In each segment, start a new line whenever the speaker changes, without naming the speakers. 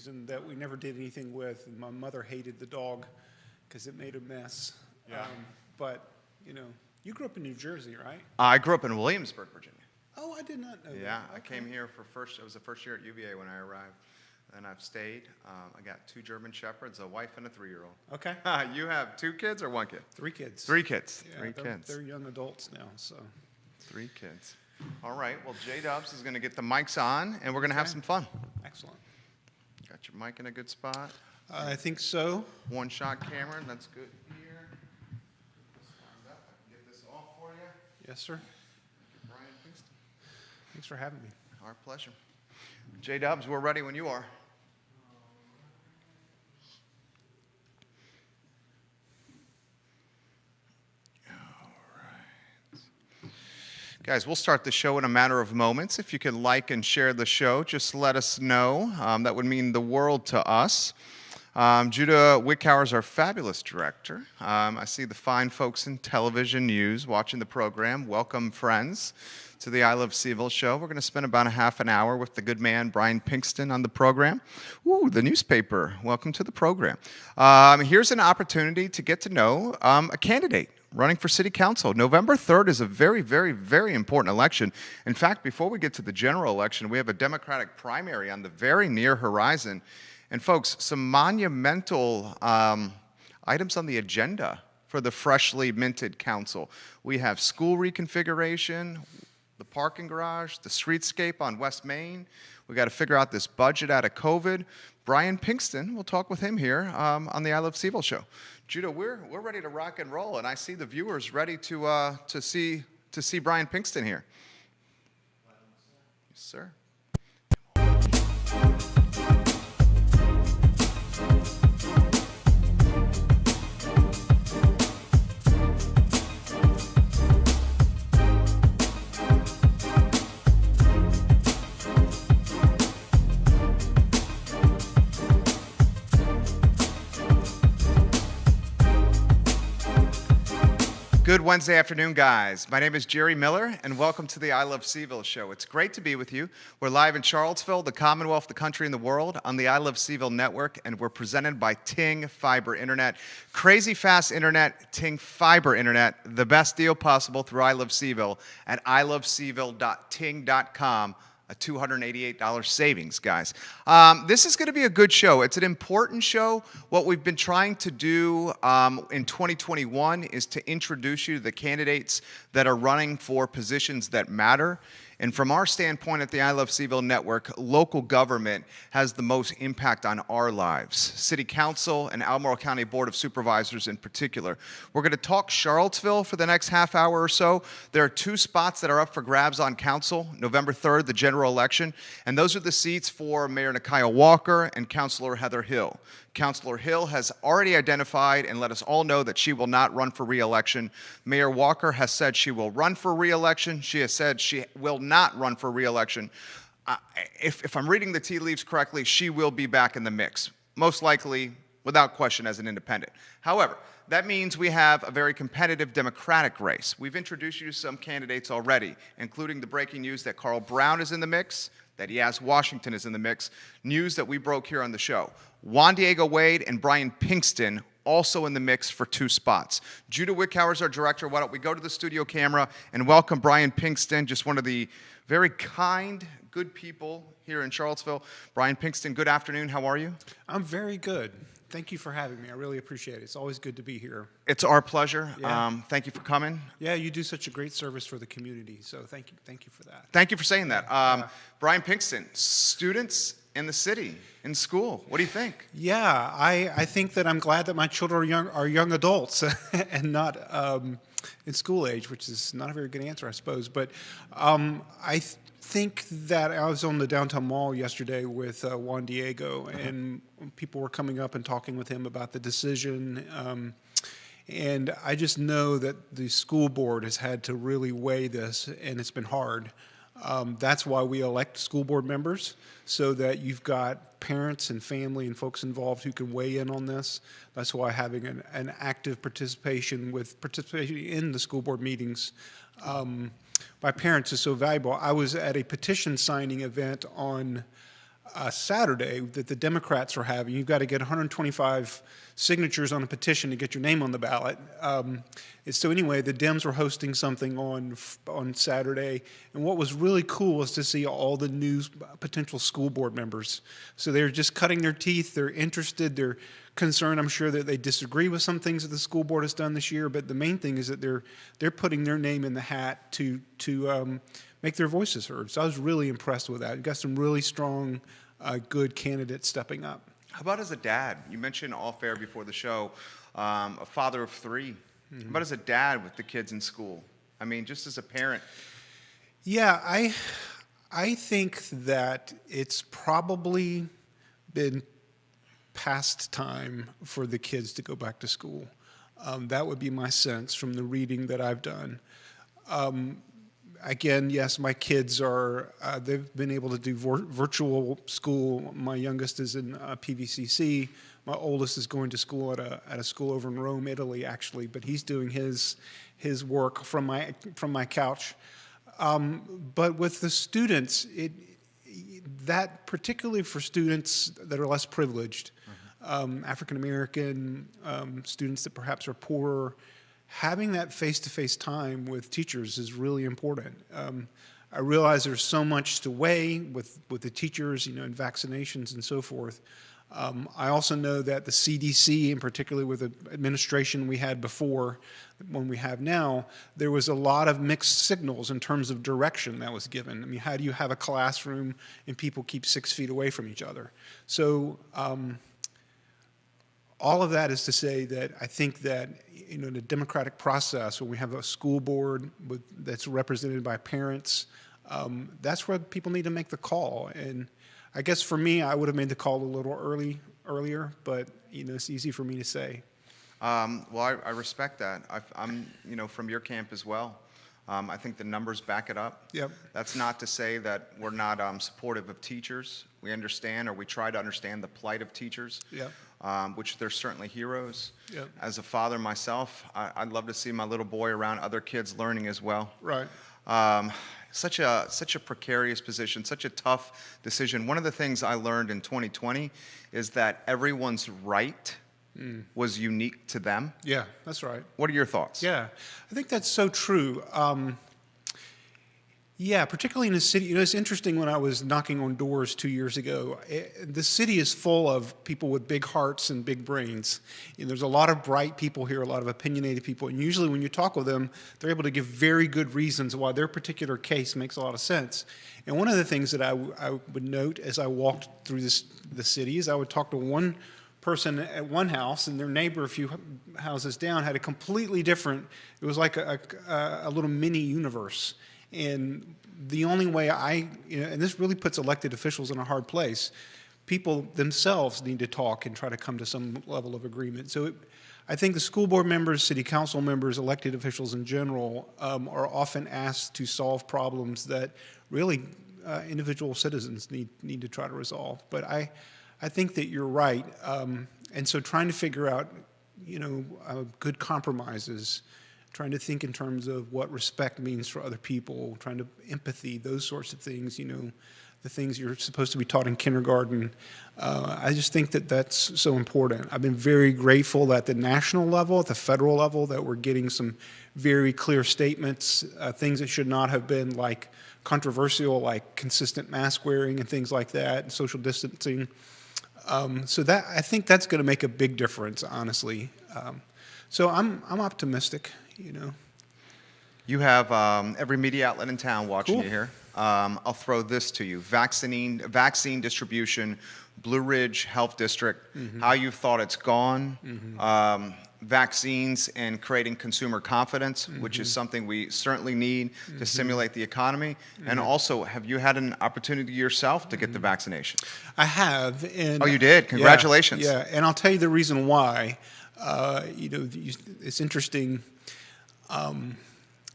reason that we never did anything with. And my mother hated the dog because it made a mess.
Yeah.
But, you know, you grew up in New Jersey, right?
I grew up in Williamsburg, Virginia.
Oh, I did not know that.
Yeah, I
Okay.
came here it was the first year at UVA when I arrived. And I've stayed. I got 2 German Shepherds, a wife and a 3-year-old.
Okay.
You have 2 kids or 1 kid?
3 kids.
3 kids.
Yeah,
3 kids.
They're young adults now, so.
3 kids. All right. Well, J-Dubs is going to get the mics on, and we're going to have some fun.
Excellent.
Got your mic in a good spot.
I think so.
One-shot camera. That's good here. Get this lined up. I can get this off for you.
Yes, sir.
Brian Pinkston.
Thanks for having me.
Our pleasure. J-Dubs, we're ready when you are. Guys, we'll start the show in a matter of moments. If you could like and share the show, just let us know. That would mean the world to us. Judah Wickhauer is our fabulous director. I see the fine folks in television news watching the program. Welcome, friends, to the I Love CVille show. We're going to spend about a half an hour with the good man, Brian Pinkston, on the program. Ooh, the newspaper. Welcome to the program. Here's an opportunity to get to know a candidate running for city council. November 3rd is a very, very, very important election. In fact, before we get to the general election, we have a Democratic primary on the very near horizon. And folks, some monumental items on the agenda for the freshly minted council. We have school reconfiguration, the parking garage, the streetscape on West Main. We got to figure out this budget out of COVID. Brian Pinkston, we'll talk with him here on the I Love CVille show. Judah, we're ready to rock and roll, and I see the viewers ready to see Brian Pinkston here. Yes, sir. Good Wednesday afternoon, guys. My name is Jerry Miller, and welcome to the I Love CVille show. It's great to be with you. We're live in Charlottesville, the Commonwealth, the country, and the world on the I Love CVille network, and we're presented by Ting Fiber Internet. Crazy fast internet, Ting Fiber Internet, the best deal possible through I Love CVille at ilovecville.ting.com. A $288 savings, guys. This is going to be a good show. It's an important show. What we've been trying to do in 2021 is to introduce you to the candidates that are running for positions that matter. And from our standpoint at the I Love CVille Network, local government has the most impact on our lives. City Council and Albemarle County Board of Supervisors in particular. We're going to talk Charlottesville for the next half hour or so. There are 2 spots that are up for grabs on council. November 3rd, the general election. And those are the seats for Mayor Nakia Walker and Councilor Heather Hill. Councilor Hill has already identified and let us all know that she will not run for re-election. Mayor Walker has said she will run for re-election. She has said she will not run for re-election. If I'm reading the tea leaves correctly, she will be back in the mix, most likely, without question, as an independent. However, that means we have a very competitive Democratic race. We've introduced you to some candidates already, including the breaking news that Carl Brown is in the mix, that Yaz Washington is in the mix, news that we broke here on the show. Juan Diego Wade and Brian Pinkston also in the mix for 2 spots. Judah Wickhauer is our director. Why don't we go to the studio camera and welcome Brian Pinkston, just one of the very kind, good people here in Charlottesville. Brian Pinkston, good afternoon. How are you?
I'm very good. Thank you for having me. I really appreciate it. It's always good to be here.
It's our pleasure.
Yeah.
Thank you for coming.
Yeah, you do such a great service for the community, so thank you for that.
Thank you for saying that. Brian Pinkston, students in the city, in school, what do you think?
Yeah, I think that I'm glad that my children are young adults and not in school age, which is not a very good answer, I suppose. But I think that I was on the downtown mall yesterday with Juan Diego, and people were coming up and talking with him about the decision. And I just know that the school board has had to really weigh this, and it's been hard. That's why we elect school board members, so that you've got parents and family and folks involved who can weigh in on this. That's why having an active participation in the school board meetings by parents is so valuable. I was at a petition signing event on Saturday that the Democrats are having. You've got to get 125 signatures on a petition to get your name on the ballot. So anyway, the Dems were hosting something on Saturday, and what was really cool was to see all the new potential school board members. So they're just cutting their teeth. They're interested. They're concerned. I'm sure that they disagree with some things that the school board has done this year, but the main thing is that they're putting their name in the hat to make their voices heard. So I was really impressed with that. You got some really strong, good candidates stepping up.
How about as a dad? You mentioned off air before the show, a father of 3. How about as a dad with the kids in school? I mean, just as a parent.
Yeah, I think that it's probably been past time for the kids to go back to school. That would be my sense from the reading that I've done. Again, yes, my kids are, they've been able to do virtual school. My youngest is in PVCC. My oldest is going to school at a school over in Rome, Italy, actually, but he's doing his work from my couch. But with the students, that particularly for students that are less privileged, African American students that perhaps are poorer, having that face-to-face time with teachers is really important. I realize there's so much to weigh with the teachers, and vaccinations and so forth. I also know that the CDC, and particularly with the administration we had before, one we have now, there was a lot of mixed signals in terms of direction that was given. I mean, how do you have a classroom and people keep 6 feet away from each other? So all of that is to say that I think that the democratic process, when we have a school board that's represented by parents, that's where people need to make the call. And I guess for me, I would have made the call a little earlier, but it's easy for me to say.
Well, I respect that. I'm from your camp as well. I think the numbers back it up.
Yep.
That's not to say that we're not supportive of teachers. We understand, or we try to understand, the plight of teachers.
Yep.
Which they're certainly heroes.
Yep.
As a father myself, I'd love to see my little boy around other kids learning as well.
Right.
Such a precarious position, such a tough decision. One of the things I learned in 2020 is that everyone's right was unique to them.
Yeah, that's right.
What are your thoughts?
Yeah, I think that's so true. Yeah, particularly in the city. It's interesting when I was knocking on doors 2 years ago, the city is full of people with big hearts and big brains. There's a lot of bright people here, a lot of opinionated people, and usually when you talk with them, they're able to give very good reasons why their particular case makes a lot of sense. And one of the things that I would note as I walked through the city is I would talk to one person at one house, and their neighbor a few houses down had a completely different, it was like a little mini universe. And the only way and this really puts elected officials in a hard place, people themselves need to talk and try to come to some level of agreement. So I think the school board members, city council members, elected officials in general are often asked to solve problems that really individual citizens need to try to resolve. But I think that you're right. And so trying to figure out, good compromises, trying to think in terms of what respect means for other people, trying to empathy, those sorts of things, the things you're supposed to be taught in kindergarten. I just think that that's so important. I've been very grateful at the national level, at the federal level, that we're getting some very clear statements, things that should not have been like controversial, like consistent mask wearing and things like that, and social distancing. So that I think that's going to make a big difference, honestly. So I'm optimistic.
You have every media outlet in town watching
Cool.
you here. I'll throw this to you. Vaccine distribution, Blue Ridge Health District, how you thought it's gone, vaccines and creating consumer confidence, which is something we certainly need to stimulate the economy. And also, have you had an opportunity yourself to get the vaccination?
I have. And
Oh, you did? Congratulations.
Yeah, and I'll tell you the reason why. It's interesting.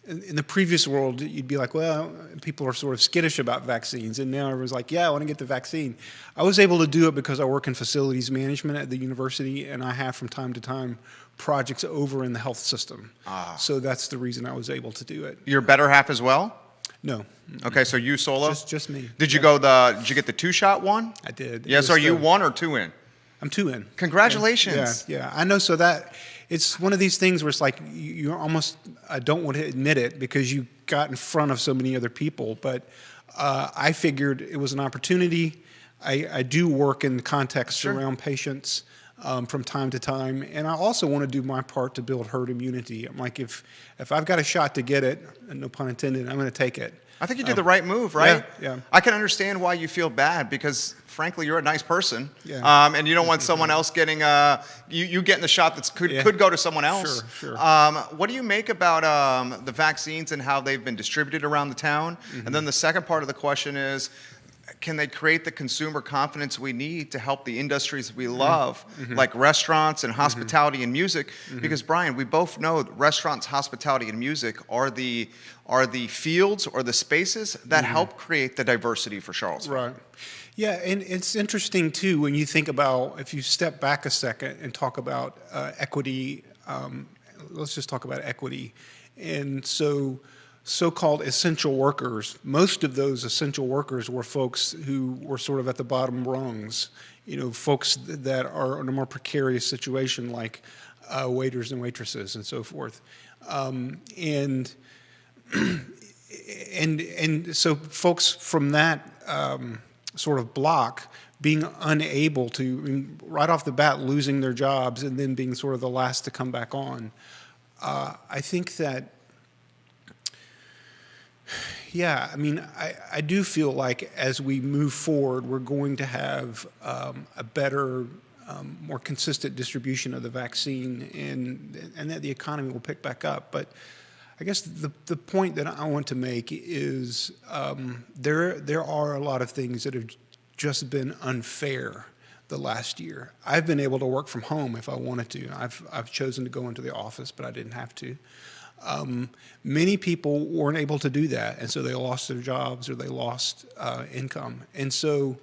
In the previous world, you'd be like, well, people are sort of skittish about vaccines. And now everyone's like, yeah, I want to get the vaccine. I was able to do it because I work in facilities management at the university, and I have from time to time projects over in the health system. So that's the reason I was able to do it.
Your better half as well?
No,
Okay, so you solo?
just me.
Did you did you get the 2-shot one?
I did. It
Yes,
was
are you
the-
1 or 2 in?
I'm 2 in.
Congratulations.
Yeah, I know. So that it's one of these things where it's like you almost don't want to admit it because you got in front of so many other people. But I figured it was an opportunity. I do work in context
Sure.
around patients from time to time, and I also want to do my part to build herd immunity. I'm like, if I've got a shot to get it, and no pun intended, I'm going to take it.
I think you did the right move, right?
yeah.
I can understand why you feel bad because, frankly, you're a nice person,
Yeah.
and you don't want someone else getting you getting the shot that
Yeah.
could go to someone else.
Sure.
What do you make about the vaccines and how they've been distributed around the town? And then the second part of the question is, can they create the consumer confidence we need to help the industries we love, like restaurants and hospitality and music? Because Brian, we both know that restaurants, hospitality, and music are the fields or the spaces that help create the diversity for Charlottesville.
Right. Yeah, and it's interesting too when you think about, if you step back a second and talk about equity, let's just talk about equity. And so-called essential workers, most of those essential workers were folks who were sort of at the bottom rungs, folks that are in a more precarious situation like waiters and waitresses and so forth. And so folks from that sort of block being unable to, right off the bat, losing their jobs and then being sort of the last to come back on. I think that, yeah, I do feel like as we move forward, we're going to have a better, more consistent distribution of the vaccine and that the economy will pick back up. But I guess the point that I want to make is there are a lot of things that have just been unfair the last year. I've been able to work from home if I wanted to. I've chosen to go into the office, but I didn't have to. Many people weren't able to do that, and so they lost their jobs or they lost income. And so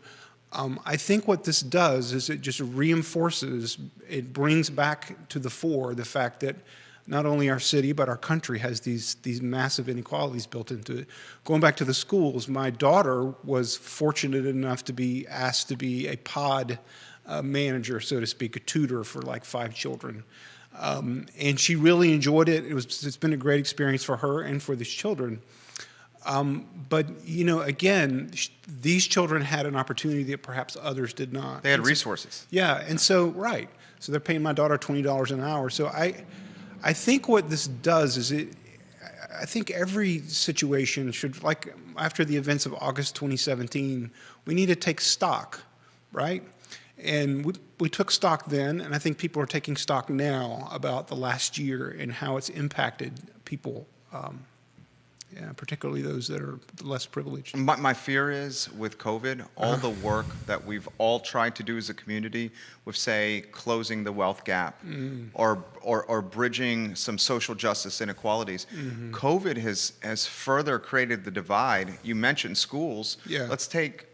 I think what this does is it just reinforces, it brings back to the fore the fact that not only our city but our country has these massive inequalities built into it. Going back to the schools, my daughter was fortunate enough to be asked to be a pod manager, so to speak, a tutor for like 5 children. And she really enjoyed it. It's been a great experience for her and for these children. But, again, these children had an opportunity that perhaps others did not.
They had resources.
Yeah, and so, right. So they're paying my daughter $20 an hour. So I think what this does is I think every situation should, like after the events of August 2017, we need to take stock, right? And we took stock then, and I think people are taking stock now about the last year and how it's impacted people, particularly those that are less privileged.
My fear is with COVID, all the work that we've all tried to do as a community with, say, closing the wealth gap or bridging some social justice inequalities, COVID has further created the divide. You mentioned schools.
Yeah.
Let's take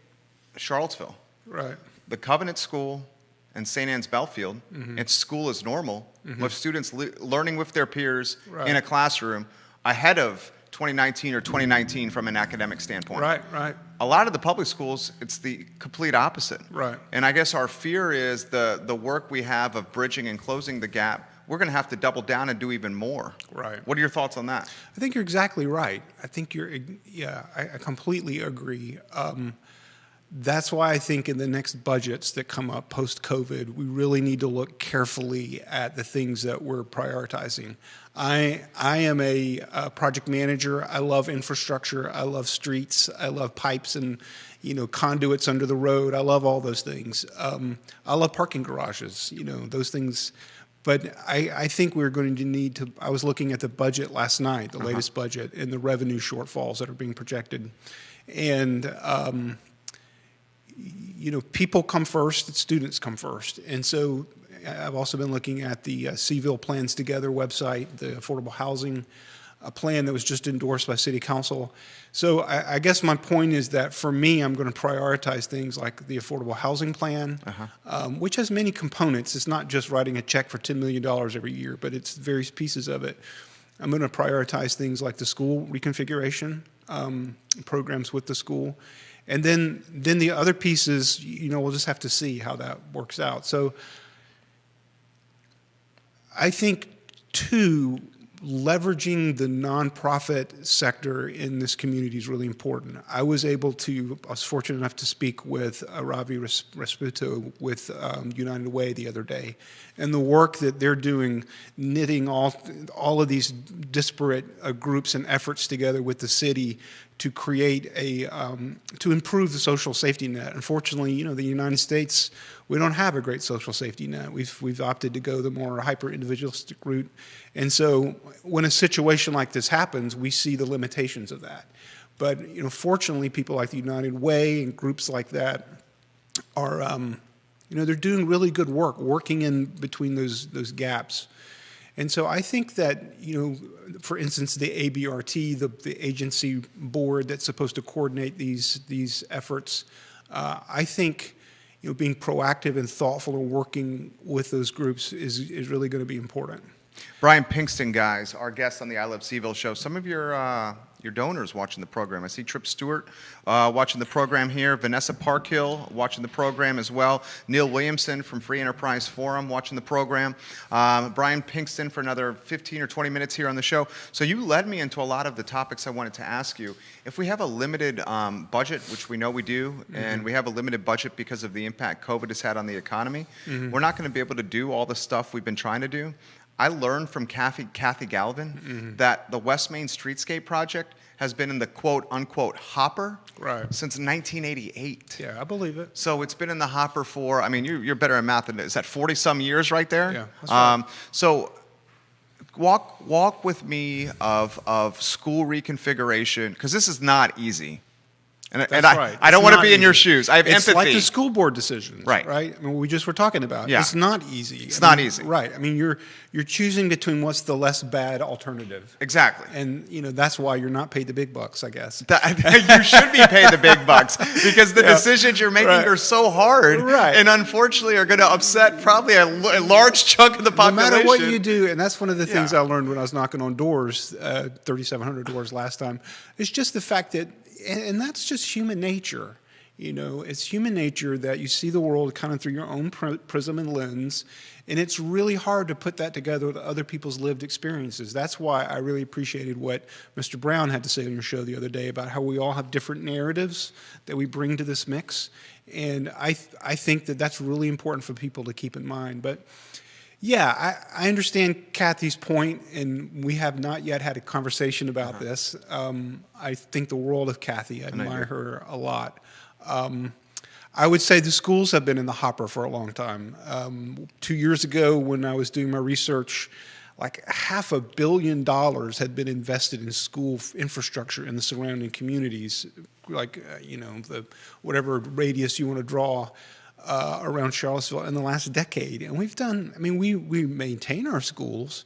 Charlottesville.
Right.
The Covenant School and St. Anne's Belfield, it's school as normal, with students learning with their peers in a classroom ahead of 2019 or 2019 from an academic standpoint.
Right.
A lot of the public schools, it's the complete opposite.
Right.
And I guess our fear is the work we have of bridging and closing the gap, we're going to have to double down and do even more.
Right.
What are your thoughts on that?
I think you're exactly right. I think I completely agree. That's why I think in the next budgets that come up post-COVID, we really need to look carefully at the things that we're prioritizing. I am a project manager. I love infrastructure. I love streets. I love pipes and conduits under the road. I love all those things. I love parking garages. Those things. But I think we're going to need to. I was looking at the budget last night, the latest budget, and the revenue shortfalls that are being projected, and people come first, students come first. And so I've also been looking at the Seaville Plans Together website, the affordable housing plan that was just endorsed by City Council. So I guess my point is that for me, I'm going to prioritize things like the affordable housing plan, which has many components. It's not just writing a check for $10 million every year, but it's various pieces of it. I'm going to prioritize things like the school reconfiguration. programs with the school. And then the other pieces, we'll just have to see how that works out. So I think, too, leveraging the nonprofit sector in this community is really important. I was fortunate enough to speak with Ravi Rasputo with United Way the other day, and the work that they're doing, knitting all of these disparate groups and efforts together with the city to create to improve the social safety net. Unfortunately, the United States, we don't have a great social safety net. We've opted to go the more hyper-individualistic route. And so when a situation like this happens, we see the limitations of that. But, fortunately, people like the United Way and groups like that are, they're doing really good work, working in between those gaps. And so I think that, for instance, the ABRT, the agency board that's supposed to coordinate these efforts, I think, being proactive and thoughtful and working with those groups is really going to be important.
Brian Pinkston, guys, our guest on the I Love Seville show. Some of your donors watching the program. I see Trip Stewart watching the program here. Vanessa Parkhill watching the program as well. Neil Williamson from Free Enterprise Forum watching the program. Brian Pinkston for another 15 or 20 minutes here on the show. So you led me into a lot of the topics I wanted to ask you. If we have a limited budget, which we know we do, and we have a limited budget because of the impact COVID has had on the economy, we're not going to be able to do all the stuff we've been trying to do. I learned from Kathy Galvin that the West Main Streetscape project has been in the quote-unquote hopper since 1988.
Yeah, I believe it.
So it's been in the hopper for, you're better at math than this. Is that 40-some years right there?
Yeah, that's right.
So walk with me of school reconfiguration, because this is not easy. And I don't want to be in your shoes. I have empathy.
It's like the school board decisions,
right?
I mean, we just were talking about.
Yeah.
It's not easy.
It's not easy.
Right. I mean, you're choosing between what's the less bad alternative.
Exactly.
And that's why you're not paid the big bucks, I guess.
You should be paid the big bucks, because the decisions you're making are so hard, and unfortunately are going to upset probably a large chunk of the population.
No matter what you do, and that's one of the things I learned when I was knocking on doors, 3,700 doors last time. It's just the fact that. And that's just human nature. It's human nature that you see the world kind of through your own prism and lens, and it's really hard to put that together with other people's lived experiences. That's why I really appreciated what Mr. Brown had to say on your show the other day about how we all have different narratives that we bring to this mix, and I think that that's really important for people to keep in mind. But yeah, I understand Kathy's point, and we have not yet had a conversation about this. I think the world of Kathy. I admire her a lot. I would say the schools have been in the hopper for a long time. 2 years ago, when I was doing my research, like $500 million had been invested in school infrastructure in the surrounding communities, like the whatever radius you want to draw. Around Charlottesville in the last decade. And we've done, we maintain our schools,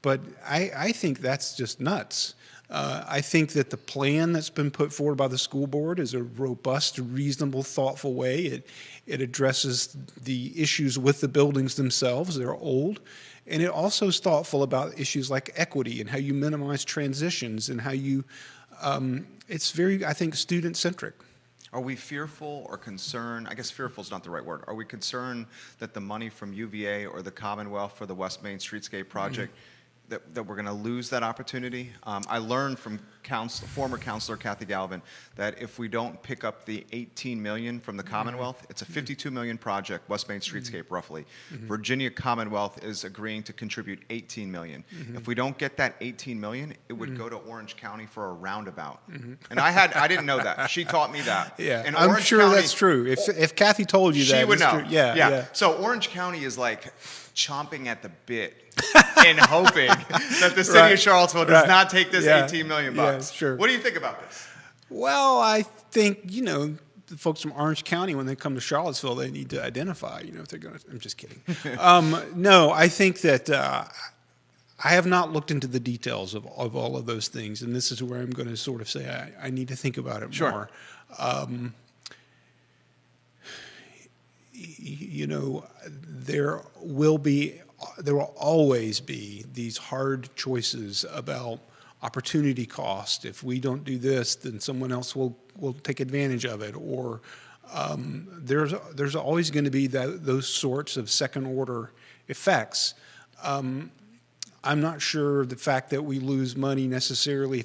but I think that's just nuts. I think that the plan that's been put forward by the school board is a robust, reasonable, thoughtful way. It addresses the issues with the buildings themselves. They're old. And it also is thoughtful about issues like equity and how you minimize transitions and how you, it's very, I think, student-centric.
Are we fearful or concerned? I guess fearful is not the right word. Are we concerned that the money from UVA or the Commonwealth for the West Main Streetscape project, that we're going to lose that opportunity? I learned from former counselor Kathy Galvin that if we don't pick up the $18 million from the Commonwealth, it's a $52 million project, West Main Streetscape roughly. Virginia Commonwealth is agreeing to contribute $18 million. If we don't get that $18 million, it would go to Orange County for a roundabout. And I didn't know that. She taught me that.
Yeah,
and
I'm sure
County,
that's true. If Kathy told you that,
she would know.
True. Yeah.
So Orange County is like chomping at the bit and hoping that the city of Charlottesville does not take this $18 million bucks.
Yeah, sure.
What do you think about this?
Well, I think, the folks from Orange County, when they come to Charlottesville, they need to identify, if they're going to, I'm just kidding. No, I think that I have not looked into the details of all of those things, and this is where I'm going to sort of say I need to think about it more. There will always be these hard choices about opportunity cost. If we don't do this, then someone else will take advantage of it. Or there's always going to be those sorts of second order effects. I'm not sure the fact that we lose money necessarily,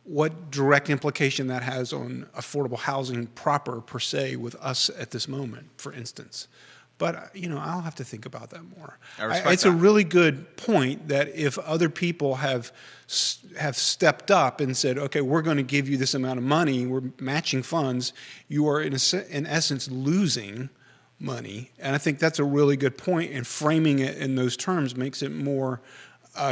what direct implication that has on affordable housing proper per se with us at this moment, for instance. But, I'll have to think about that more. It's a really good point that if other people have stepped up and said, okay, we're going to give you this amount of money, we're matching funds, you are in essence losing money. And I think that's a really good point, and framing it in those terms makes it more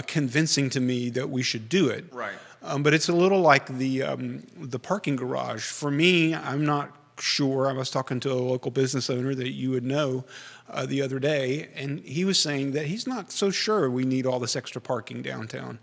convincing to me that we should do it.
Right.
But it's a little like the parking garage. For me, I'm not sure. I was talking to a local business owner that you would know the other day, and he was saying that he's not so sure we need all this extra parking downtown.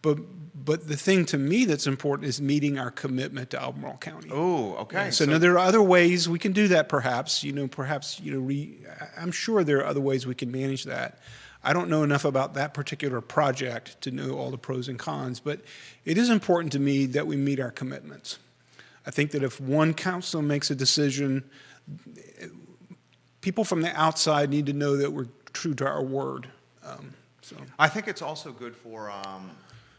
But the thing to me that's important is meeting our commitment to Albemarle County.
Oh, okay.
Yeah, so now there are other ways we can do that. Perhaps I'm sure there are other ways we can manage that. I don't know enough about that particular project to know all the pros and cons, but it is important to me that we meet our commitments. I think that if one council makes a decision, people from the outside need to know that we're true to our word.
I think it's also good for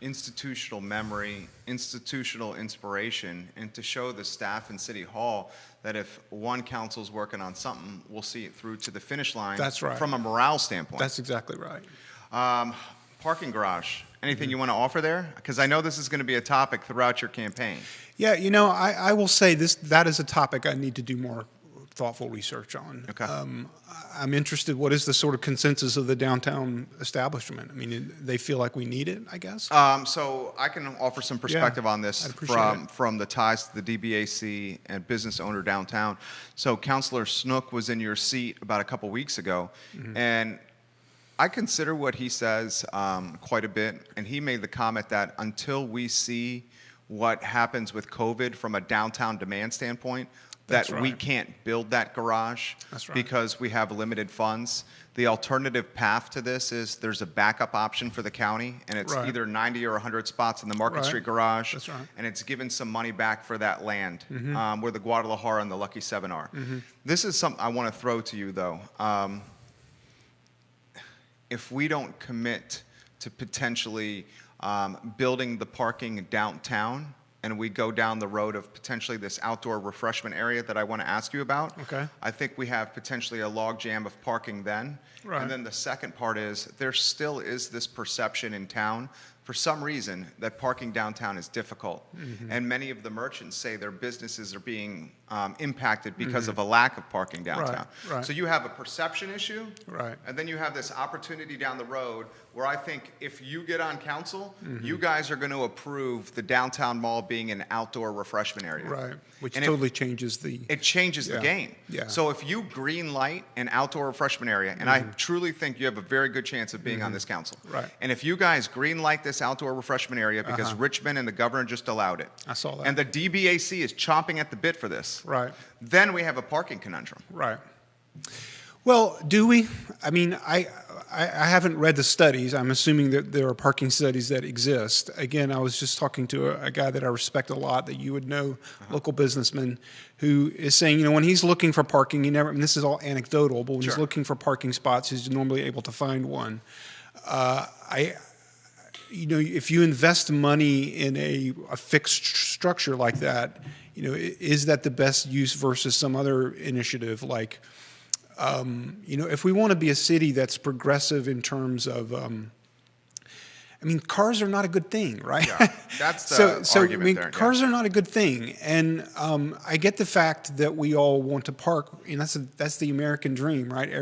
institutional memory, institutional inspiration, and to show the staff in City Hall that if one council's working on something, we'll see it through to the finish line.
That's right.
From a morale standpoint.
That's exactly right.
Parking garage. Anything you want to offer there? Because I know this is going to be a topic throughout your campaign.
Yeah, I will say that is a topic I need to do more thoughtful research on.
Okay.
I'm interested, what is the sort of consensus of the downtown establishment? I mean, they feel like we need it, I guess?
So I can offer some perspective on this from the ties to the DBAC and business owner downtown. So Councilor Snook was in your seat about a couple weeks ago, and I consider what he says quite a bit, and he made the comment that until we see what happens with COVID from a downtown demand standpoint, that we can't build that garage because we have limited funds. The alternative path to this is there's a backup option for the county, and it's either 90 or 100 spots in the Market Street garage, and it's given some money back for that land where the Guadalajara and the Lucky 7 are. This is something I want to throw to you, though. If we don't commit to potentially building the parking downtown, and we go down the road of potentially this outdoor refreshment area that I want to ask you about, I think we have potentially a logjam of parking then. And then the second part is there still is this perception in town for some reason that parking downtown is difficult. And many of the merchants say their businesses are being impacted because of a lack of parking downtown. So you have a perception issue, and then you have this opportunity down the road where I think if you get on council, you guys are going to approve the downtown mall being an outdoor refreshment area.
Which totally changes the...
It changes the game. So if you green light an outdoor refreshment area, and I truly think you have a very good chance of being on this council. And if you guys green light this outdoor refreshment area because Richmond and the governor just allowed it.
I saw that.
And the DBAC is chomping at the bit for this. Then we have a parking conundrum.
Well, do we? I mean, I haven't read the studies. I'm assuming that there are parking studies that exist. Again, I was just talking to a guy that I respect a lot that you would know, local businessman, who is saying, when he's looking for parking, and this is all anecdotal, but when he's looking for parking spots, he's normally able to find one. If you invest money in a fixed structure like that, is that the best use versus some other initiative like, if we want to be a city that's progressive in terms of, cars are not a good thing, right?
That's the argument there.
Cars are not a good thing, and I get the fact that we all want to park, and that's the American dream, right?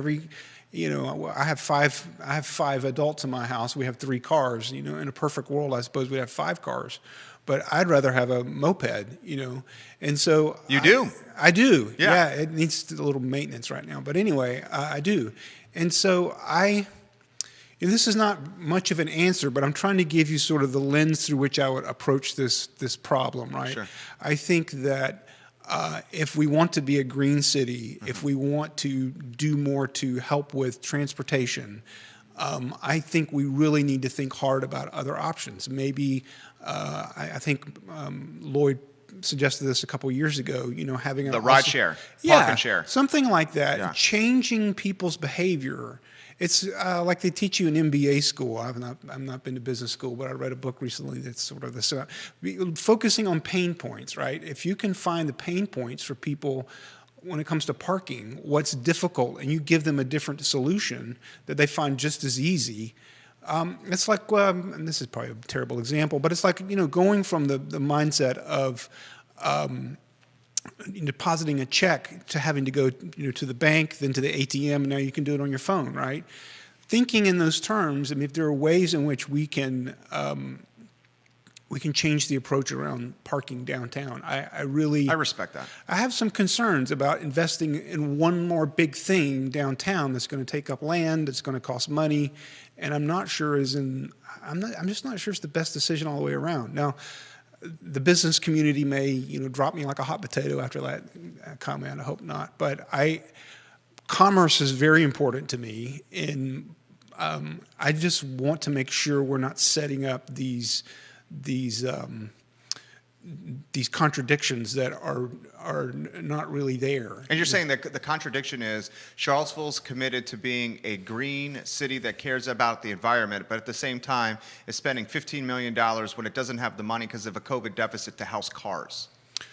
I have five adults in my house. We have 3 cars. In a perfect world, I suppose we'd have 5 cars. But I'd rather have a moped, and so
you do.
I do. Yeah, it needs a little maintenance right now, but anyway, I do, and so this is not much of an answer, but I'm trying to give you sort of the lens through which I would approach this problem, right? I think that if we want to be a green city, if we want to do more to help with transportation, I think we really need to think hard about other options. Maybe I think Lloyd suggested this a couple years ago. Having
The ride share, park and share,
something like that.
Yeah.
Changing people's behavior. It's like they teach you in MBA school. I've not been to business school, but I read a book recently that's sort of this focusing on pain points. Right? If you can find the pain points for people when it comes to parking, what's difficult, and you give them a different solution that they find just as easy. It's like, and this is probably a terrible example, but it's like, going from the mindset of depositing a check to having to go, to the bank, then to the ATM, and now you can do it on your phone, right? Thinking in those terms, if there are ways in which we can change the approach around parking downtown. I
respect that.
I have some concerns about investing in one more big thing downtown that's going to take up land, that's going to cost money, and I'm just not sure it's the best decision all the way around. Now, the business community may, drop me like a hot potato after that comment. I hope not. But commerce is very important to me, and I just want to make sure we're not setting up these contradictions that are not really there.
And you're saying that the contradiction is Charlottesville's committed to being a green city that cares about the environment, but at the same time is spending $15 million when it doesn't have the money because of a COVID deficit to house cars.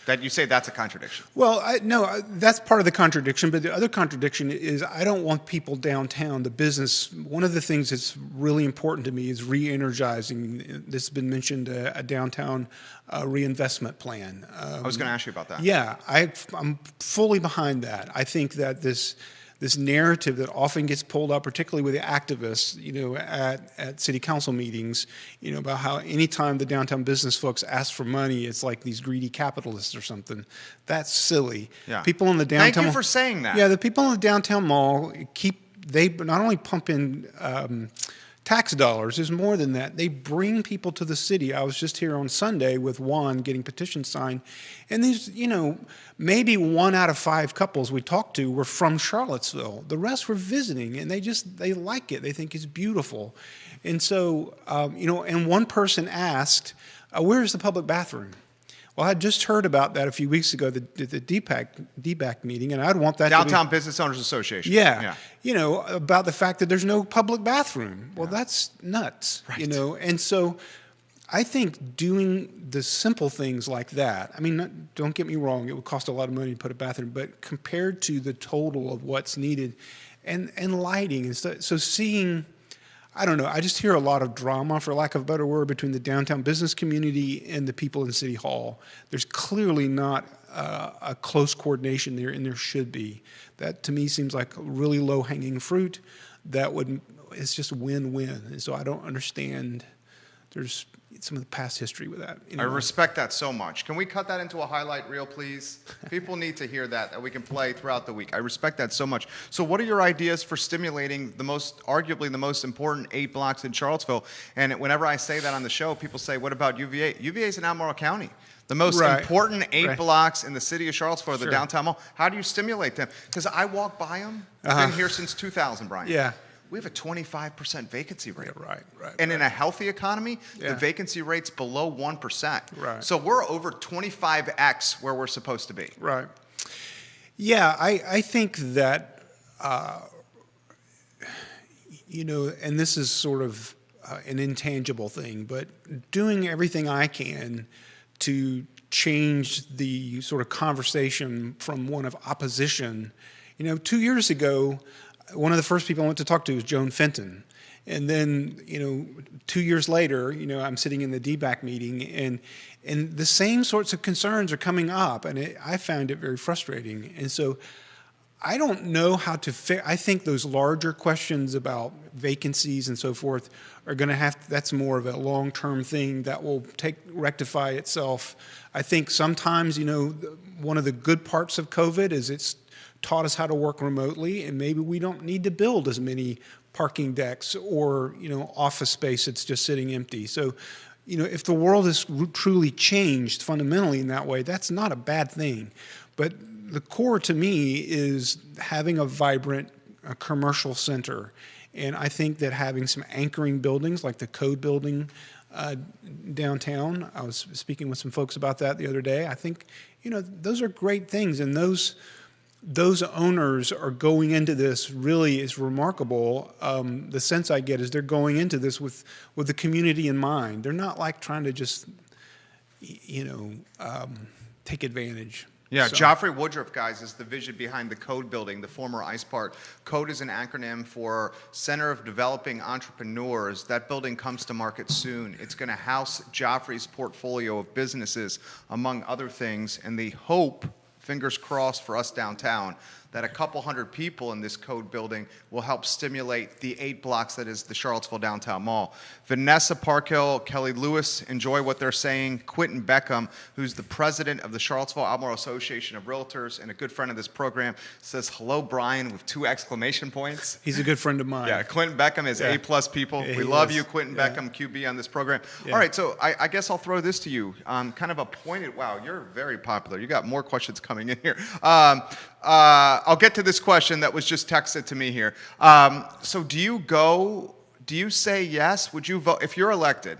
That you say that's a contradiction.
Well, no, that's part of the contradiction. But the other contradiction is I don't want people downtown, the business. One of the things that's really important to me is re-energizing. This has been mentioned, a downtown reinvestment plan.
I was going to ask you about that.
Yeah, I'm fully behind that. I think that this narrative that often gets pulled up, particularly with the activists, at city council meetings, about how anytime the downtown business folks ask for money, it's like these greedy capitalists or something. That's silly.
Yeah.
People in the downtown.
Thank you for saying that.
Yeah, the people in the downtown mall they not only pump in tax dollars. There's more than that. They bring people to the city. I was just here on Sunday with Juan getting petitions signed, and these, maybe 1 out of 5 couples we talked to were from Charlottesville. The rest were visiting, and they like it. They think it's beautiful, and so and one person asked, "Where's the public bathroom?" Well, I just heard about that a few weeks ago, the DBAC meeting, and I'd want that
Downtown Business Owners Association.
Yeah. About the fact that there's no public bathroom. Well, that's nuts,
Right.
And so I think doing the simple things like that, don't get me wrong, it would cost a lot of money to put a bathroom, but compared to the total of what's needed, and lighting, and so seeing, I don't know, I just hear a lot of drama, for lack of a better word, between the downtown business community and the people in City Hall. There's clearly not a close coordination there, and there should be. That, to me, seems like really low-hanging fruit. It's just win-win. And so I don't understand. There's some of the past history with that.
I respect that so much. Can we cut that into a highlight reel, please? People need to hear that we can play throughout the week. I respect that so much. So what are your ideas for stimulating arguably the most important 8 blocks in Charlottesville? And whenever I say that on the show, people say, what about UVA? UVA is in Albemarle County. The most important 8 blocks in the city of Charlottesville are the downtown mall. How do you stimulate them? Because I walk by them. I've been here since 2000, Brian.
Yeah.
We have a 25% vacancy rate.
Yeah, right.
And in a healthy economy, the vacancy rate's below 1%.
Right.
So we're over 25x where we're supposed to be.
Right. Yeah, I think that, and this is sort of an intangible thing, but doing everything I can to change the sort of conversation from one of opposition. 2 years ago, one of the first people I went to talk to was Joan Fenton. And then, 2 years later, I'm sitting in the DBAC meeting, and the same sorts of concerns are coming up, and I found it very frustrating. And so I don't know how to I think those larger questions about vacancies and so forth are going to that's more of a long-term thing that will rectify itself. I think sometimes, one of the good parts of COVID is it's taught us how to work remotely, and maybe we don't need to build as many parking decks or office space that's just sitting empty. So if the world has truly changed fundamentally in that way, that's not a bad thing. But the core to me is having a vibrant a commercial center. And I think that having some anchoring buildings like the Code building downtown, I was speaking with some folks about that the other day. I think, those are great things. And those owners are going into this really is remarkable. The sense I get is they're going into this with the community in mind. They're not like trying to just, take advantage.
Yeah,
So-
Joffrey Woodruff, guys, is the vision behind the Code building, the former Ice Park. Code is an acronym for Center of Developing Entrepreneurs. That building comes to market soon. It's going to house Joffrey's portfolio of businesses, among other things, and the hope, fingers crossed for us downtown, that a couple hundred people in this Code building will help stimulate the 8 blocks that is the Charlottesville Downtown Mall. Vanessa Parkhill, Kelly Lewis, enjoy what they're saying. Quentin Beckham, who's the president of the Charlottesville Albemarle Association of Realtors and a good friend of this program, says, hello, Brian, with 2 exclamation points.
He's a good friend of mine.
Yeah, Quentin Beckham is
Yeah.
A-plus people.
Yeah,
we
he
love
is.
you, Quentin
Yeah.
Beckham, QB on this program.
Yeah.
All right, so I guess I'll throw this to you. Kind of a pointed, wow, you're very popular. You got more questions coming in here. I'll get to this question that was just texted to me here. So do you say yes? Would you vote, if you're elected,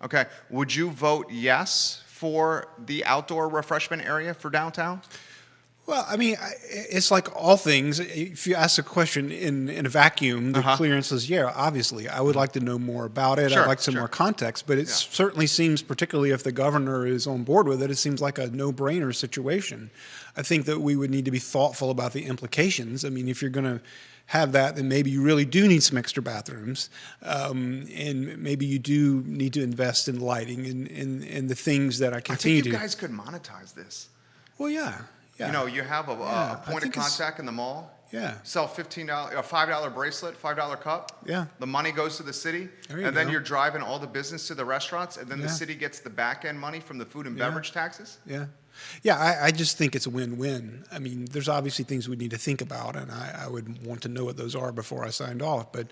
okay, would you vote yes for the outdoor refreshment area for downtown?
Well, I mean, it's like all things. If you ask a question in a vacuum, the clear answer is yeah, obviously. I would like to know more about it.
Sure,
I'd like some more context. But it certainly seems, particularly if the governor is on board with it, it seems like a no-brainer situation. I think that we would need to be thoughtful about the implications. I mean, if you're going to have that, then maybe you really do need some extra bathrooms. And maybe you do need to invest in lighting and the things that I continue
I think you
to.
guys could monetize this.
Well, yeah. Yeah.
You know, you have a
I
point of
think it's-
contact in the mall.
Yeah.
Sell $15, a $5 bracelet, $5 cup.
Yeah.
The money goes to the city,
There you
and then
go.
you're driving all the business to the restaurants, and then the
Yeah.
city gets the back end money from the food and
Yeah.
beverage taxes.
Yeah. Yeah, I just think it's a win-win. I mean, there's obviously things we need to think about, and I would want to know what those are before I signed off. But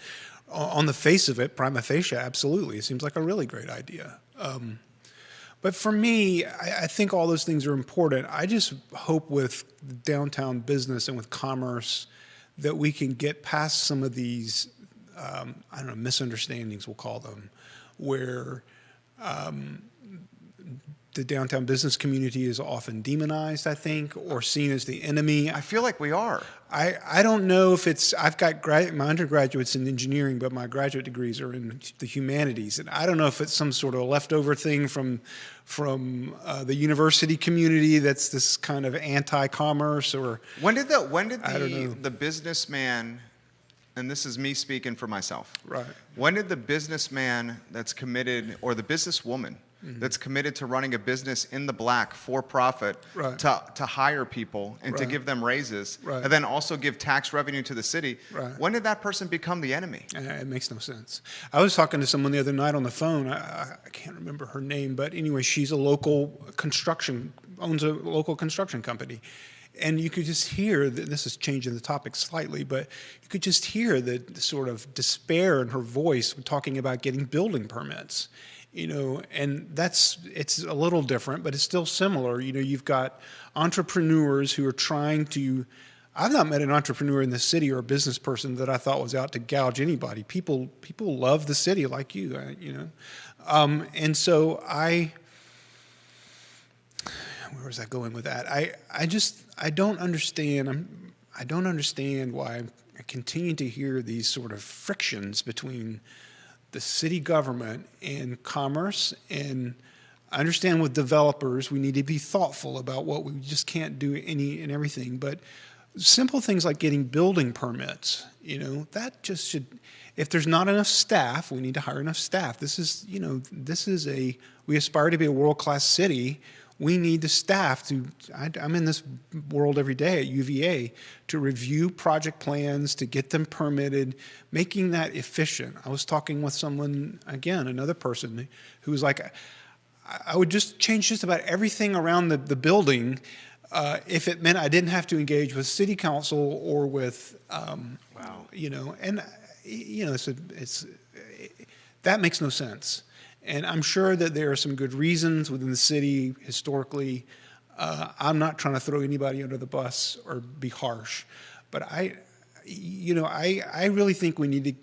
on the face of it, prima facie, absolutely. It seems like a really great idea. But for me, I think all those things are important. I just hope with downtown business and with commerce that we can get past some of these, I don't know, misunderstandings, we'll call them, where the downtown business community is often demonized, I think, or seen as the enemy.
I feel like we are.
I don't know if it's, I've got my undergraduates in engineering, but my graduate degrees are in the humanities. And I don't know if it's some sort of leftover thing from the university community that's this kind of anti-commerce or.
When did
I don't know.
the businessman, and this is me speaking for myself.
Right.
When did the businessman that's committed, or the businesswoman that's committed to running a business in the black for profit
Right.
to hire people and to
Right.
give them raises
Right.
and then also give tax revenue to the city,
Right.
when did that person become the enemy?
It makes no sense. I was talking to someone the other night on the phone. I can't remember her name, but anyway, she's a local owns a local construction company. And you could just hear, this is changing the topic slightly, but you could just hear the sort of despair in her voice talking about getting building permits. And it's a little different, but it's still similar. You've got entrepreneurs who are trying to, I've not met an entrepreneur in the city or a business person that I thought was out to gouge anybody. People love the city like you, and so where was I going with that? I don't understand. I don't understand why I continue to hear these sort of frictions between the city government and commerce. And I understand with developers, we need to be thoughtful about what we just can't do any and everything. But simple things like getting building permits, that just should. If there's not enough staff, we need to hire enough staff. We aspire to be a world-class city. We need the staff I'm in this world every day at UVA, to review project plans, to get them permitted, making that efficient. I was talking with someone, again, another person, who was like, I would just change just about everything around the building if it meant I didn't have to engage with city council or with, that makes no sense. And I'm sure that there are some good reasons within the city historically. I'm not trying to throw anybody under the bus or be harsh, but I really think we need to,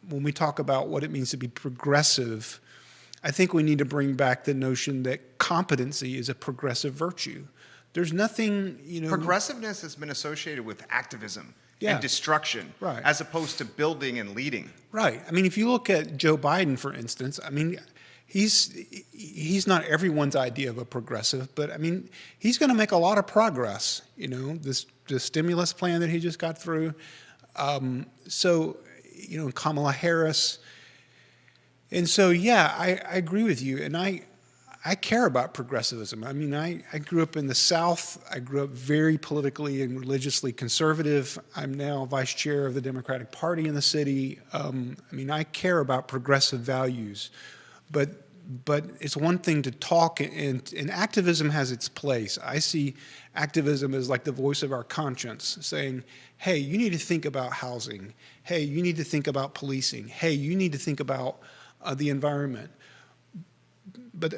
when we talk about what it means to be progressive, I think we need to bring back the notion that competency is a progressive virtue. There's nothing,
Progressiveness has been associated with activism
Yeah.
and destruction,
Right.
as opposed to building and leading.
Right. I mean, if you look at Joe Biden, for instance, I mean, he's not everyone's idea of a progressive, but I mean, he's going to make a lot of progress. The stimulus plan that he just got through. Kamala Harris. And so, yeah, I agree with you, and I care about progressivism. I mean, I grew up in the South. I grew up very politically and religiously conservative. I'm now vice chair of the Democratic Party in the city. I care about progressive values, but it's one thing to talk, and activism has its place. I see activism as like the voice of our conscience saying, hey, you need to think about housing. Hey, you need to think about policing. Hey, you need to think about the environment. But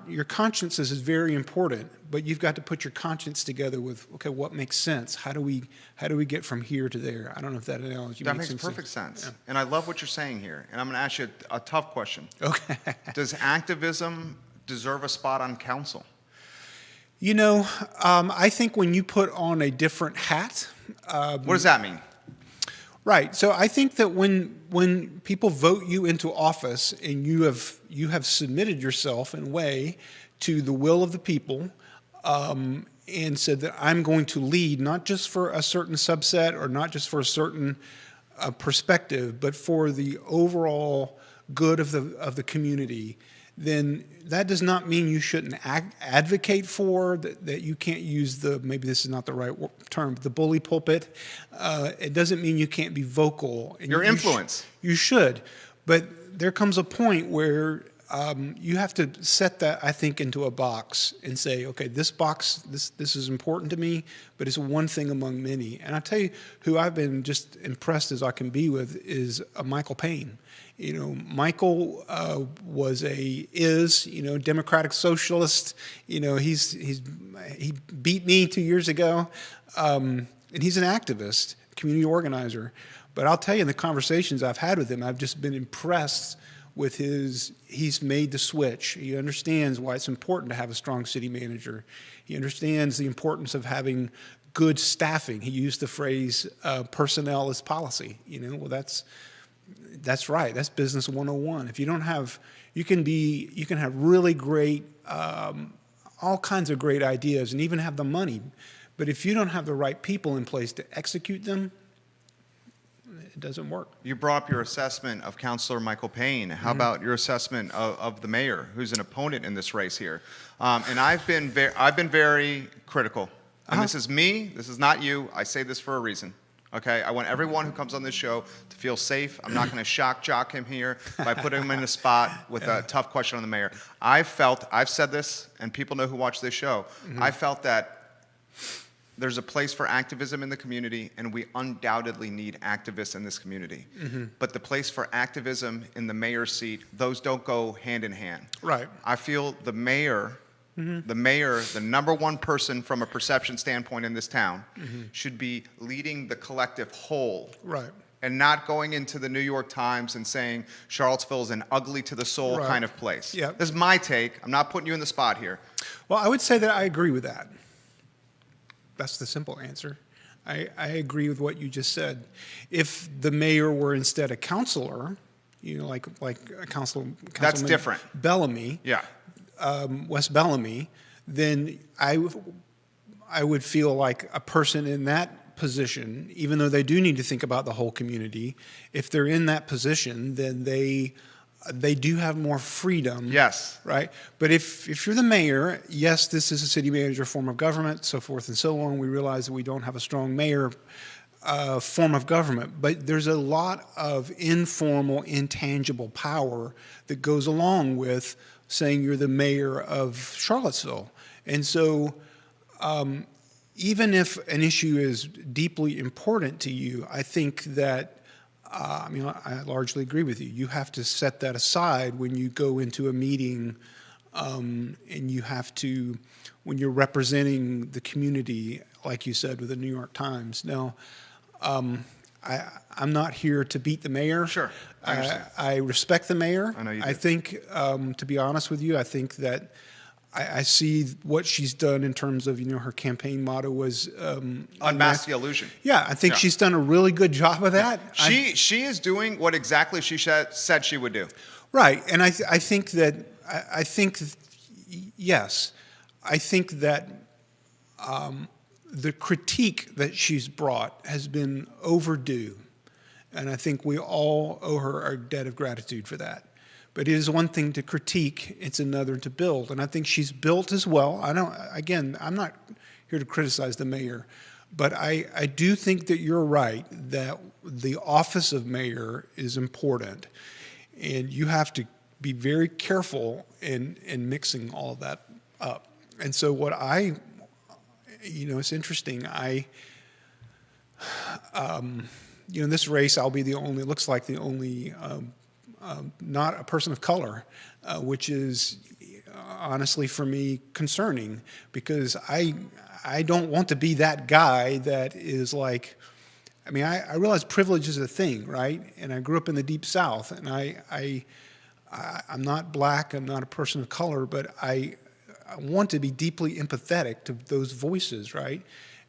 your conscience is very important, but you've got to put your conscience together with, okay, what makes sense? How do we get from here to there? I don't know if that analogy
That
makes
makes
some
perfect sense.
Yeah.
And I love what you're saying here. And I'm going to ask you a tough question.
Okay.
Does activism deserve a spot on council?
I think when you put on a different hat.
What does that mean?
Right. So I think that when people vote you into office and you have submitted yourself in a way to the will of the people, and said that I'm going to lead not just for a certain subset or not just for a certain perspective, but for the overall good of the community, then that does not mean you shouldn't advocate for, that you can't use maybe this is not the right term, the bully pulpit. It doesn't mean you can't be vocal. And
Your influence.
You should. But there comes a point where you have to set that, I think, into a box and say, okay, this box, this is important to me, but it's one thing among many. And I tell you who I've been just impressed as I can be with is Michael Payne. Michael is Democratic Socialist. He beat me 2 years ago, and he's an activist, community organizer. But I'll tell you, in the conversations I've had with him, I've just been impressed with he's made the switch. He understands why it's important to have a strong city manager. He understands the importance of having good staffing. He used the phrase, personnel is policy. Well, that's right. That's business 101. If you don't have, you can have really great, all kinds of great ideas and even have the money. But if you don't have the right people in place to execute them, it doesn't work.
You brought up your assessment of Councilor Michael Payne. How about your assessment of the mayor, who's an opponent in this race here? And I've been very critical. And this is me. This is not you. I say this for a reason. Okay, I want everyone who comes on this show to feel safe. I'm not going to shock jock him here by putting him in a spot with a tough question on the mayor. I've said this, and people know who watch this show. I felt that there's a place for activism in the community, and we undoubtedly need activists in this community. But the place for activism in the mayor's seat, those don't go hand in hand.
Right.
I feel the mayor, the number one person from a perception standpoint in this town, should be leading the collective whole.
Right.
And not going into the New York Times and saying Charlottesville is an ugly to the soul kind of place.
Yeah.
This is my take. I'm not putting you in the spot here.
Well, I would say that I agree with that. That's the simple answer. I agree with what you just said. If the mayor were instead a counselor, like a councilman
That's different.
Bellamy,
Yeah.
West Bellamy, then I would feel like a person in that position, even though they do need to think about the whole community, if they're in that position, then they do have more freedom.
Yes.
Right? But if you're the mayor, yes, this is a city manager form of government, so forth and so on. We realize that we don't have a strong mayor form of government, but there's a lot of informal, intangible power that goes along with saying you're the mayor of Charlottesville. And so even if an issue is deeply important to you, I think that I largely agree with you. You have to set that aside when you go into a meeting, and you have to, when you're representing the community, like you said with the New York Times. Now, I'm not here to beat the mayor.
Sure, I understand.
I respect the mayor.
I know you do.
I think, to be honest with you, I think that I see what she's done in terms of, her campaign motto was
Unmask the illusion.
Yeah, I think she's done a really good job of that.
She is doing what exactly she said she would do.
Right, and I think that yes, I think that the critique that she's brought has been overdue, and I think we all owe her our debt of gratitude for that. But it is one thing to critique; it's another to build, and I think she's built as well. Again, I'm not here to criticize the mayor, but I do think that you're right that the office of mayor is important, and you have to be very careful in mixing all of that up. And so what it's interesting. In this race, I'll be looks like the only, not a person of color, which is honestly for me concerning, because I don't want to be that guy that is like, I realize privilege is a thing, right? And I grew up in the Deep South, and I'm not black, I'm not a person of color, but I want to be deeply empathetic to those voices, right?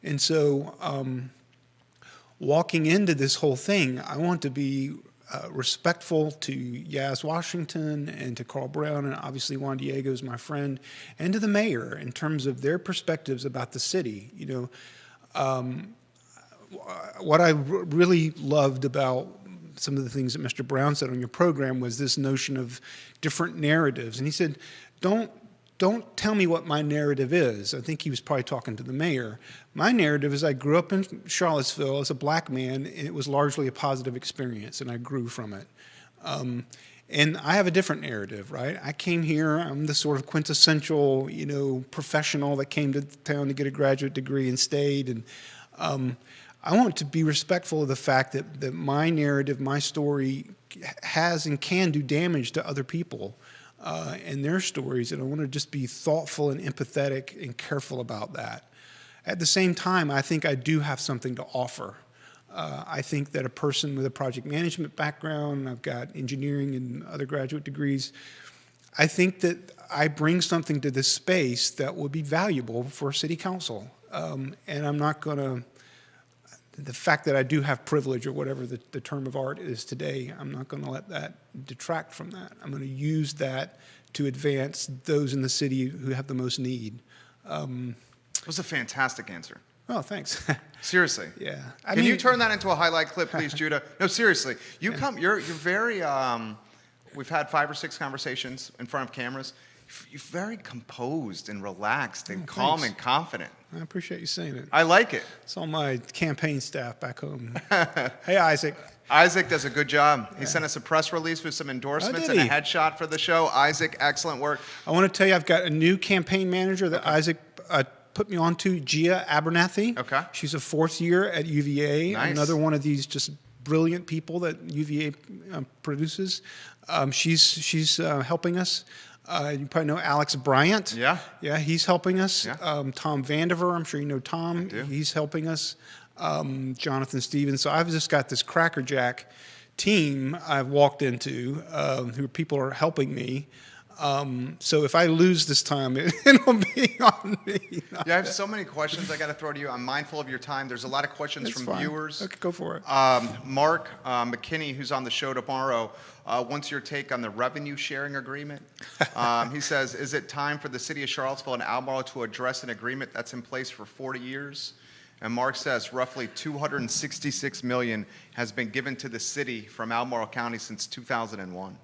And so walking into this whole thing, I want to be respectful to Yaz Washington and to Carl Brown, and obviously Juan Diego is my friend, and to the mayor in terms of their perspectives about the city. What I really loved about some of the things that Mr. Brown said on your program was this notion of different narratives. And he said, don't tell me what my narrative is. I think he was probably talking to the mayor. My narrative is I grew up in Charlottesville as a black man, and it was largely a positive experience, and I grew from it. And I have a different narrative, right? I came here, I'm the sort of quintessential, professional that came to town to get a graduate degree and stayed. And I want to be respectful of the fact that my narrative, my story has and can do damage to other people and their stories, and I want to just be thoughtful and empathetic and careful about that. At the same time, I think I do have something to offer. I think that a person with a project management background, I've got engineering and other graduate degrees, I think that I bring something to this space that will be valuable for city council. And I'm not going to, the fact that I do have privilege, or whatever the term of art is today, I'm not going to let that detract from that. I'm going to use that to advance those in the city who have the most need.
It was a fantastic answer.
Oh, thanks.
Seriously.
Yeah.
Can you turn that into a highlight clip, please, Judah? No, seriously. You're very, we've had 5 or 6 conversations in front of cameras. You're very composed and relaxed and calm and confident.
I appreciate you saying it.
I like it.
It's all my campaign staff back home. Hey, Isaac.
Isaac does a good job. He sent us a press release with some endorsements and a headshot for the show. Isaac, excellent work.
I want to tell you, I've got a new campaign manager that Isaac put me on to, Gia Abernathy. Okay. She's a 4th year at UVA. Nice. Another one of these just brilliant people that UVA produces. She's helping us. You probably know Alex Bryant. Yeah. Yeah, he's helping us. Yeah. Tom Vandiver, I'm sure you know Tom. I do. He's helping us. Jonathan Stevens. So I've just got this crackerjack team I've walked into who people are helping me. So if I lose this time, it'll be on me.
Yeah, I have so many questions I got to throw to you. I'm mindful of your time. There's a lot of questions from viewers.
Okay, go for it.
Mark McKinney, who's on the show tomorrow, wants your take on the revenue sharing agreement. He says, is it time for the city of Charlottesville and Albemarle to address an agreement that's in place for 40 years? And Mark says roughly $266 million has been given to the city from Albemarle County since 2001.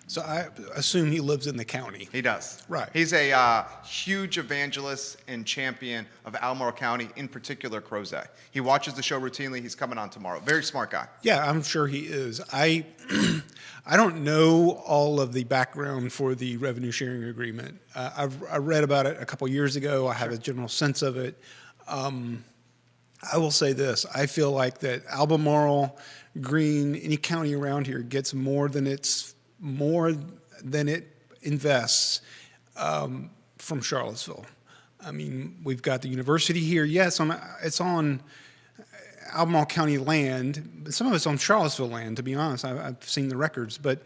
So I assume he lives in the county.
He does.
Right.
He's a huge evangelist and champion of Albemarle County, in particular Crozet. He watches the show routinely. He's coming on tomorrow. Very smart guy.
Yeah, I'm sure he is. I don't know all of the background for the revenue sharing agreement. I read about it a couple years ago. I have a general sense of it. I will say this. I feel like that Albemarle, Greene, any county around here gets more than it invests from Charlottesville. I mean, we've got the university here. Yes, it's on. Albemarle County land. Some of it's on Charlottesville land, to be honest. I've seen the records. But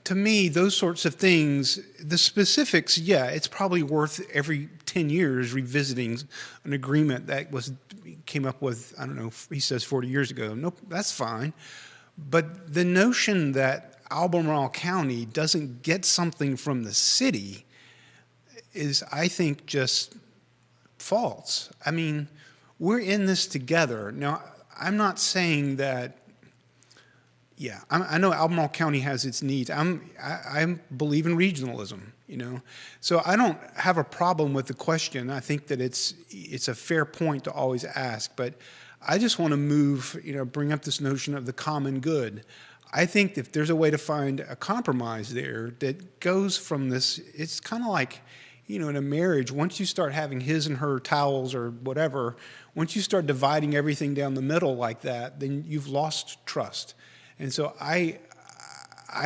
to me, those sorts of things, the specifics, yeah, it's probably worth every 10 years revisiting an agreement that came up with, I don't know, he says 40 years ago. Nope, that's fine. But the notion that Albemarle County doesn't get something from the city is, I think, just false. I mean, we're in this together. Now, I'm not saying that, yeah, I know Albemarle County has its needs. I believe in regionalism, you know. So I don't have a problem with the question. I think that it's a fair point to always ask. But I just want to bring up this notion of the common good. I think if there's a way to find a compromise there that goes from this, it's kind of like, in a marriage, once you start having his and her towels or whatever, once you start dividing everything down the middle like that, then you've lost trust. And so I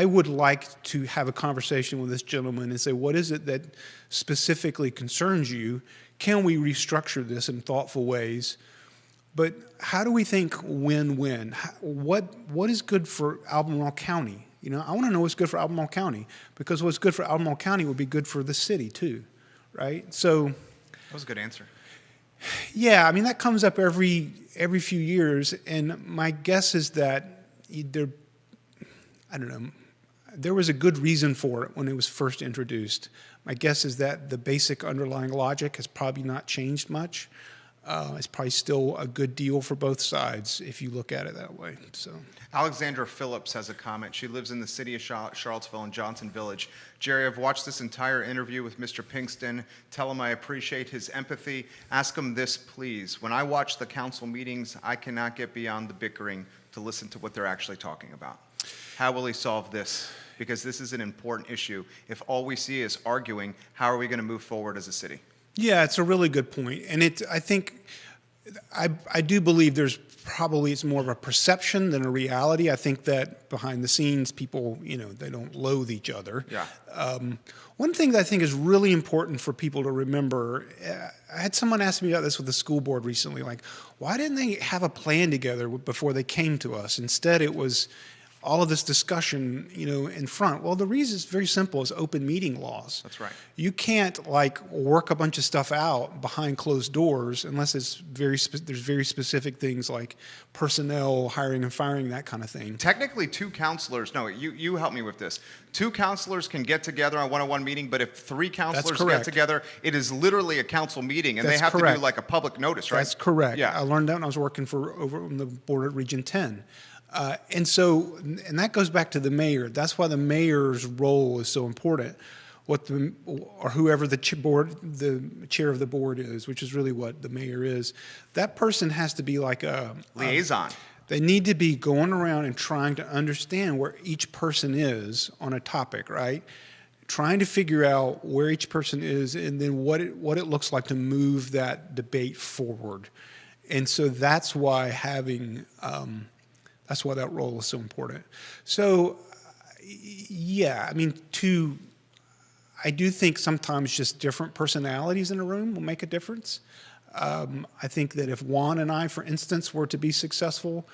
would like to have a conversation with this gentleman and say, what is it that specifically concerns you? Can we restructure this in thoughtful ways? But how do we think win-win? What is good for Albemarle County? I want to know what's good for Albemarle County, because what's good for Albemarle County would be good for the city too, right? So
that was a good answer.
Yeah, I mean, that comes up every few years, and my guess is that there was a good reason for it when it was first introduced. My guess is that the basic underlying logic has probably not changed much. It's probably still a good deal for both sides if you look at it that way. So,
Alexandra Phillips has a comment. She lives in the city of Charlottesville in Johnson Village. Jerry, I've watched this entire interview with Mr. Pinkston. Tell him I appreciate his empathy. Ask him this, please. When I watch the council meetings, I cannot get beyond the bickering to listen to what they're actually talking about. How will he solve this? Because this is an important issue. If all we see is arguing, how are we going to move forward as a city?
Yeah, it's a really good point. And I think I do believe it's more of a perception than a reality. I think that behind the scenes, people, they don't loathe each other.
Yeah.
One thing that I think is really important for people to remember, I had someone ask me about this with the school board recently, like, why didn't they have a plan together before they came to us? Instead, it was all of this discussion, in front. Well, the reason is very simple: is open meeting laws.
That's right.
You can't work a bunch of stuff out behind closed doors unless there's very specific things like personnel, hiring and firing, that kind of thing.
Technically, two counselors. No, you help me with this. Two counselors can get together on one-on-one meeting, but if three counselors get together, it is literally a council meeting, and they have to do a public notice, right?
That's correct.
Yeah.
I learned that when I was working over on the board at Region 10. And that goes back to the mayor. That's why the mayor's role is so important. Or whoever the chair of the board is, which is really what the mayor is, that person has to be like a
liaison.
They need to be going around and trying to understand where each person is on a topic, right? Trying to figure out where each person is, and then what it looks like to move that debate forward. And so that's why that's why that role is so important. So, yeah, I mean, I do think sometimes just different personalities in a room will make a difference. I think that if Juan and I, for instance, were to be successful,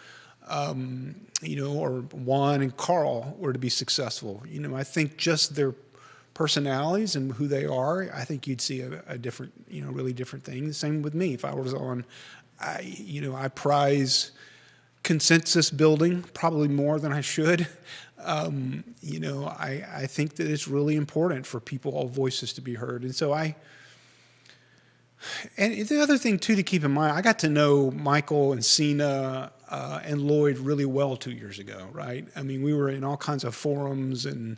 or Juan and Carl were to be successful, I think just their personalities and who they are, I think you'd see a different, really different thing. The same with me. If I was on, I prize consensus building probably more than I should. I think that it's really important for all voices to be heard. And so and the other thing too to keep in mind, I got to know Michael and Sina and Lloyd really well 2 years ago, right? I mean, we were in all kinds of forums and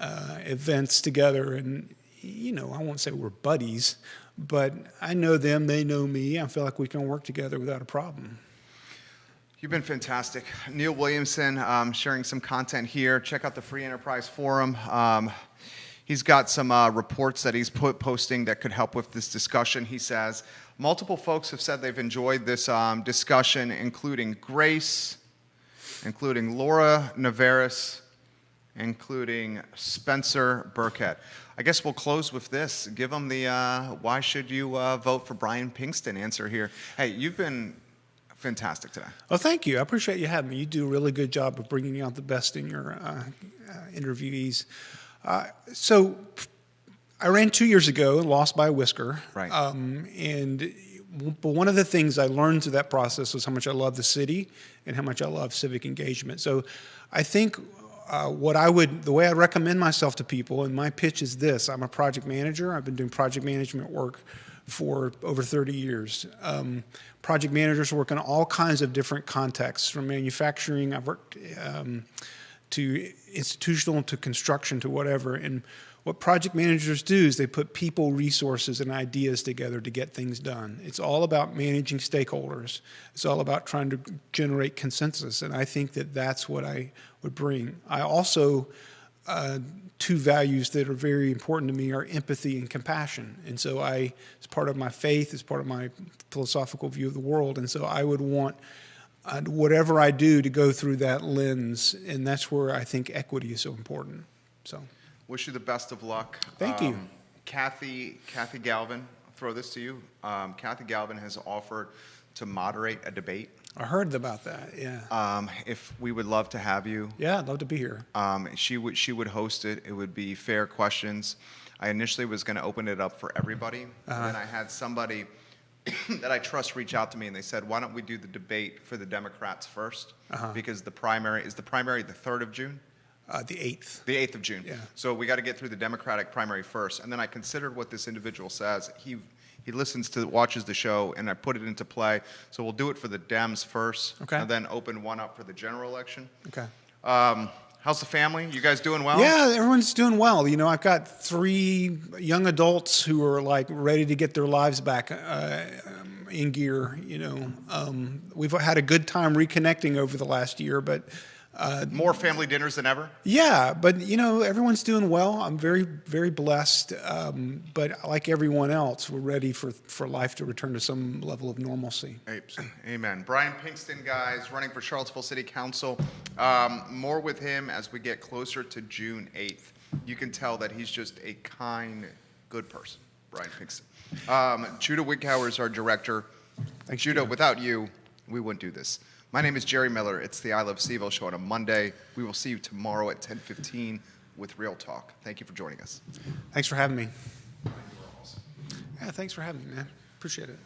events together, and I won't say we're buddies, but I know them, they know me. I feel like we can work together without a problem.
You've been fantastic. Neil Williamson sharing some content here. Check out the Free Enterprise Forum. He's got some reports that he's posting that could help with this discussion. He says, multiple folks have said they've enjoyed this discussion, including Grace, including Laura Navarez, including Spencer Burkett. I guess we'll close with this. Give them the why should you vote for Brian Pinkston answer here. Hey, you've been fantastic today.
Oh, thank you. I appreciate you having me. You do a really good job of bringing out the best in your interviewees. So I ran 2 years ago and lost by a whisker.
Right.
But one of the things I learned through that process was how much I love the city and how much I love civic engagement. So I think the way I recommend myself to people, and my pitch is this: I'm a project manager. I've been doing project management work for over 30 years. Project managers work in all kinds of different contexts, from manufacturing, I've worked to institutional, to construction, to whatever. And what project managers do is they put people, resources, and ideas together to get things done. It's all about managing stakeholders. It's all about trying to generate consensus, and I think that that's what I would bring. I also, two values that are very important to me are empathy and compassion. And so it's part of my faith, it's part of my philosophical view of the world, and so I would want whatever I do to go through that lens, and that's where I think equity is so important. So.
Wish you the best of luck.
Thank you.
Kathy Galvin, I'll throw this to you. Kathy Galvin has offered to moderate a debate.
I heard about that, yeah.
If we would love to have you.
Yeah, I'd love to be here.
She would host it. It would be fair questions. I initially was going to open it up for everybody. And then I had somebody that I trust reach out to me, and they said, why don't we do the debate for the Democrats first? Because the primary the 3rd of June?
The 8th.
The 8th of June.
Yeah.
So we got to get through the Democratic primary first. And then I considered what this individual says. He watches the show, and I put it into play. So we'll do it for the Dems first,
okay,
and then open one up for the general election.
Okay.
How's the family? You guys doing well?
Yeah, everyone's doing well. You know, I've got 3 young adults who are like ready to get their lives back in gear. You know, we've had a good time reconnecting over the last year, but.
More family dinners than ever?
Yeah, but you know, everyone's doing well. I'm very, very blessed. But like everyone else, we're ready for life to return to some level of normalcy.
Amen. Brian Pinkston, guys, running for Charlottesville City Council. More with him as we get closer to June 8th. You can tell that he's just a kind, good person, Brian Pinkston. Judah Wighower is our director.
Thanks,
Judah, without you, we wouldn't do this. My name is Jerry Miller. It's the I Love CVille show on a Monday. We will see you tomorrow at 10:15 with Real Talk. Thank you for joining us.
Thanks for having me. Yeah, thanks for having me, man. Appreciate it.